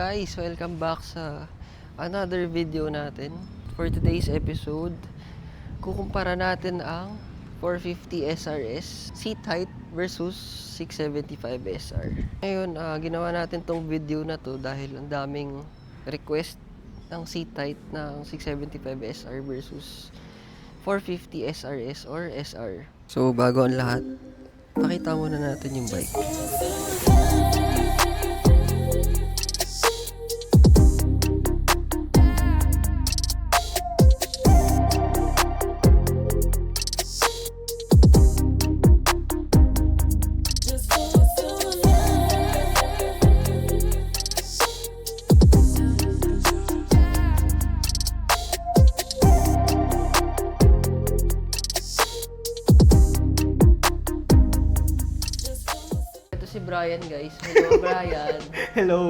guys! Welcome back sa another video natin. For today's episode, kukumpara natin ang 450 SRS seat height versus 675 SR. Ngayon, ginawa natin tong video na to dahil ang daming request ng seat height ng 675 SR versus 450 SRS or SR. So, bago ang lahat, pakita muna natin yung bike. Si Brian, guys. Hello, Brian. Hello.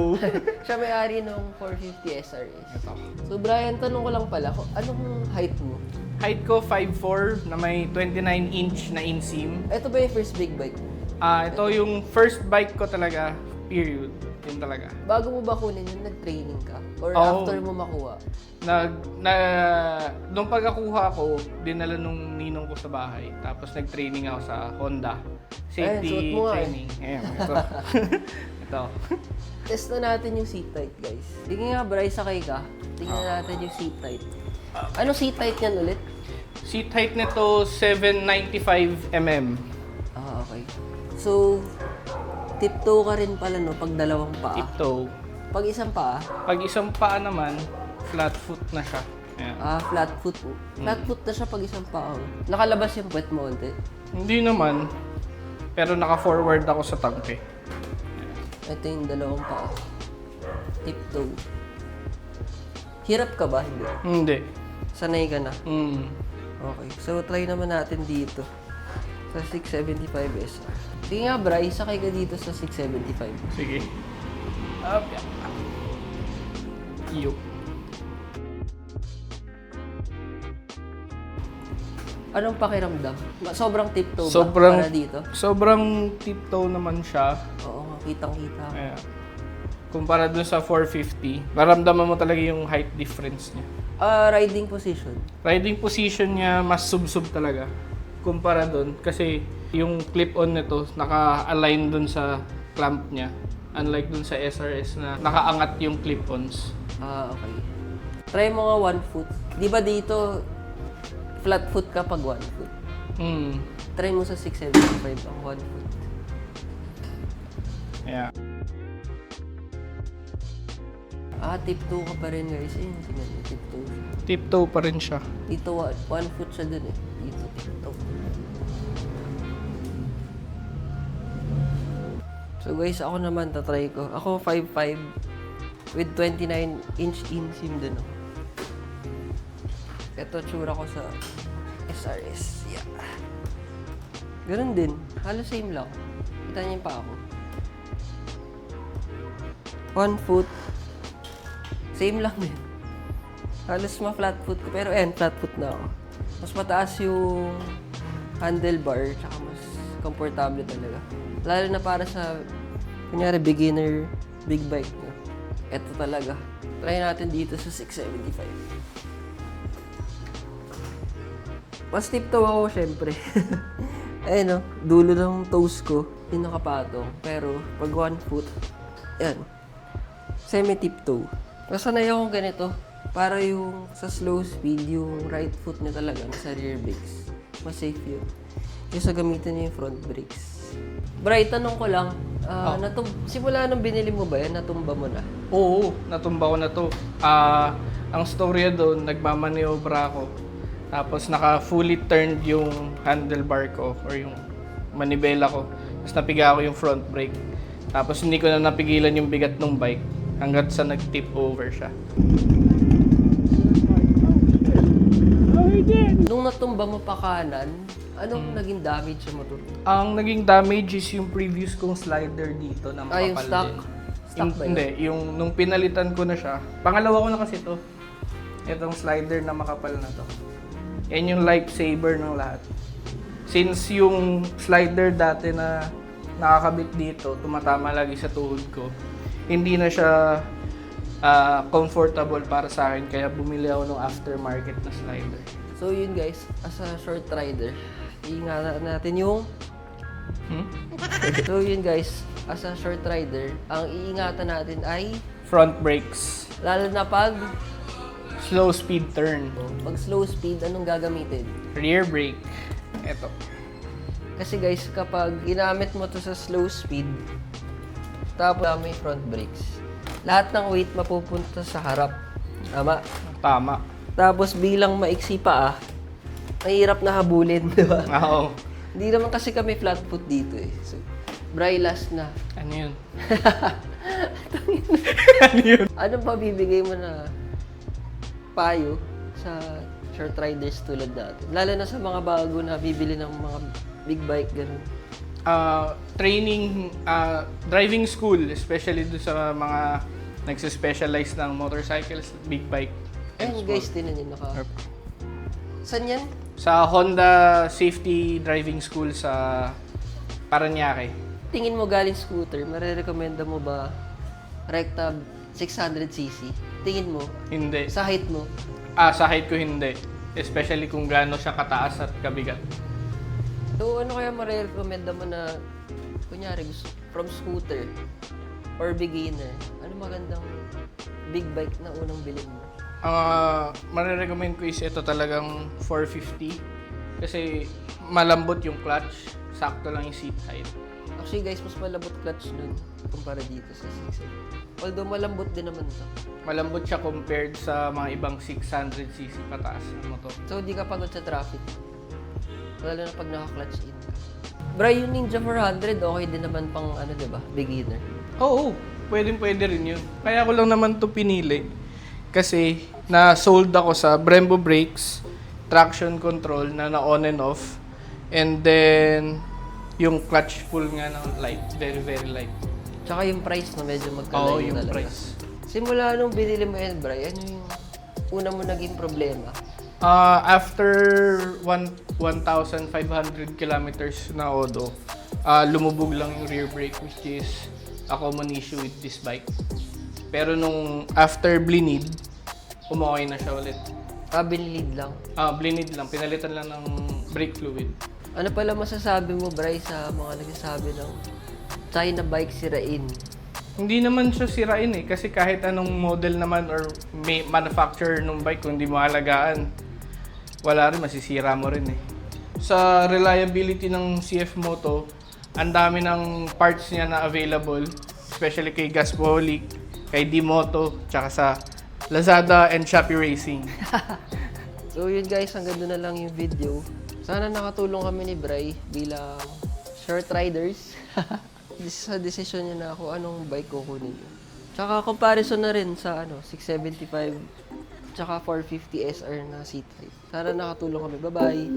Siya may-ari ng 450 SRS. Ito. So, Brian, tanong ko lang pala, anong height mo? Height ko 5'4" na may 29-inch na inseam. Ito ba yung first big bike mo? Ito yung first bike ko talaga, period. Yun talaga. Bago mo ba kunin yun, nag-training ka? Or Oo. after mo makuha? Nung pagkakuha ko, dinala nung ninong ko sa bahay. Tapos nag-training ako sa Honda. Safety suot mo nga training. Ayan, ito. Ito. Test na natin yung seat height, guys. Sige nga, Bryce, sakay ka. Tingnan natin yung seat height. Anong seat height niyan ulit? Seat height nito, 795 mm. Okay. So, tiptoe ka rin pala, no? Pag dalawang paa. Tiptoe. Pag isang paa, Pag isang paa naman, flat foot na siya. Ayan. flat foot. Flat foot na siya pag isang paa. Nakalabas yung puwet mo konti. Hindi naman. Pero naka-forward ako sa tangke. Ito yung dalawang paa. Tiptoe. Hirap ka ba? Hindi. Hindi. Sanay ka na. Mm. Okay. So, try naman natin dito. Sa 675 SR. Sige nga, Bryce, sakay ka dito sa 675. Sige. Up. Yup. Anong pakiramdam? Sobrang tiptoe ba Sobrang, para dito? sobrang tiptoe naman siya. Oo nga, kitang-kita. Ayan. Kumpara dun sa 450, maramdaman mo talaga yung height difference niya. Riding position. Riding position niya, mas sub-sub talaga. Kumpara dun, kasi yung clip-on nito, naka-align dun sa clamp niya. Unlike dun sa SRS na nakaangat yung clip-ons. Okay. Try mo nga 1 foot. Di ba dito, flat foot ka pag 1 foot? Try mo sa 675 ang 1 foot. Yeah. Tiptoe ka pa rin, guys. Ayun, tingnan mo, tiptoe. Tiptoe pa rin siya. Dito, 1 foot siya dun eh. Dito, tiptoe. So guys, ako naman, tatry ko. Ako 5'5" with 29-inch inseam din ako. Ito, tsura ko sa SRS. Yeah. Ganun din. Halos same lang. Kita niyo pa ako. 1 foot. Same lang din. Halos ma-flat foot ko. Pero flat foot na ako. Mas mataas yung handlebar. Tsaka mas komportable talaga. Lalo na para sa, kunyari, beginner big bike nyo. Ito talaga. Try natin dito sa 675. Mas tiptoe ako, syempre. Ayun, no? Dulo ng toes ko, yung nakapatong. Pero, pag 1 foot, yan. Semi-tiptoe. Nasanay akong ganito. Para yung sa slow speed, yung right foot nyo talaga sa rear brakes. Mas safe yun. Kaysa gamitin nyo yung front brakes. Bright, tanong ko lang, simula nung binili mo ba yan, natumba mo na? Oo, natumba ko na to. Ang storya doon, nagmamaniobra ako. Tapos naka-fully turned yung handlebar ko or yung manibela ko. Tapos napiga ako yung front brake. Tapos hindi ko na napigilan yung bigat ng bike hanggat sa nag-tip over siya. Nung natumba mo pa kanan, anong naging damage sa motor? Ang naging damage is yung previous kong slider dito na makapal Yung stock? din. Stock ba yun? Hindi, yung nung pinalitan ko na siya. Pangalawa ko na kasi to. Itong slider na makapal na to. Yan yung lifesaver ng lahat. Since yung slider dati na nakakabit dito, tumatama lagi sa tuhod ko, hindi na siya comfortable para sa akin. Kaya bumili ako ng aftermarket na slider. So yun guys, as a short rider, iingatan natin yung... So yun guys, as a short rider, ang iingatan natin ay Front brakes. lalo na pag Slow speed turn. slow speed, anong gagamitin? Rear brake. Ito. Kasi guys, kapag ginamit mo to sa slow speed, tapos may front brakes, lahat ng weight mapupunta sa harap. Tama? Tama. Tapos bilang maiksi pa mahirap na habulin, di ba? Oo. Hindi naman kasi kami flat foot dito eh. So, Bray, last na. Ano yun? Ano yun? Anong pabibigay mo na payo sa short riders tulad natin? Lalo na sa mga bago na bibili ng mga big bike, ganun. Training, driving school, especially do sa mga nagsispecialize ng motorcycles, big bike. and Ayun small. guys, tinan nyo naka... Saan yan? Sa Honda Safety Driving School sa Parañaque. Tingin mo galing scooter, marirekomenda mo ba Recta 600cc? Tingin mo? Hindi. Sa height mo? Sa height ko hindi. Especially kung gaano siya kataas at kabigat. So ano kaya marirekomenda mo na, kunyari, from scooter or beginner, ano magandang big bike na unang bilhin mo? Marirecommend ko is ito talagang 450. Kasi malambot yung clutch. Sakto lang yung seat height. Actually guys, mas malambot clutch nun kumpara dito sa 600. Although malambot din naman to. Malambot siya compared sa mga ibang 600cc pataas na motor. So di ka pagod sa traffic. Lalo na pag naka-clutch in ka. Bro, yung Ninja 400, okay din naman pang ano, diba? Beginner. Oo, pwede rin yun. Kaya ko lang naman to pinili. Kasi na-sold ako sa Brembo brakes, traction control na on and off. And then, yung clutch pull nga ng light. Very, very light. Tsaka yung price na medyo magkalayo Oo, yung talaga. price. Simula nung binili mo yan, Bri, ano yung una mo naging problema? After 1,500 kilometers na odo, lumubog lang yung rear brake, which is a common issue with this bike. Pero nung after blinid, umokay na siya ulit. Binilid lang. Blinid lang, pinalitan lang ng brake fluid. Ano pala masasabi mo, Bri, sa mga nagsasabi ng China bike sirain? Hindi naman siya sirain eh, kasi kahit anong model naman or may manufacturer ng bike, kung hindi mo alagaan, wala rin, masisira mo rin eh. Sa reliability ng CF Moto, ang dami ng parts niya na available, especially kay Gaspoholic, kay D-Moto, tsaka sa Lazada and Shopee Racing. So yun guys, hanggang doon na lang yung video. Sana nakatulong kami ni Bri bilang short riders. Sa decision niya na ako anong bike kukunin niyo. Tsaka comparison na rin sa 675 tsaka 450 SR na seat height. Sana nakatulong kami. Bye-bye!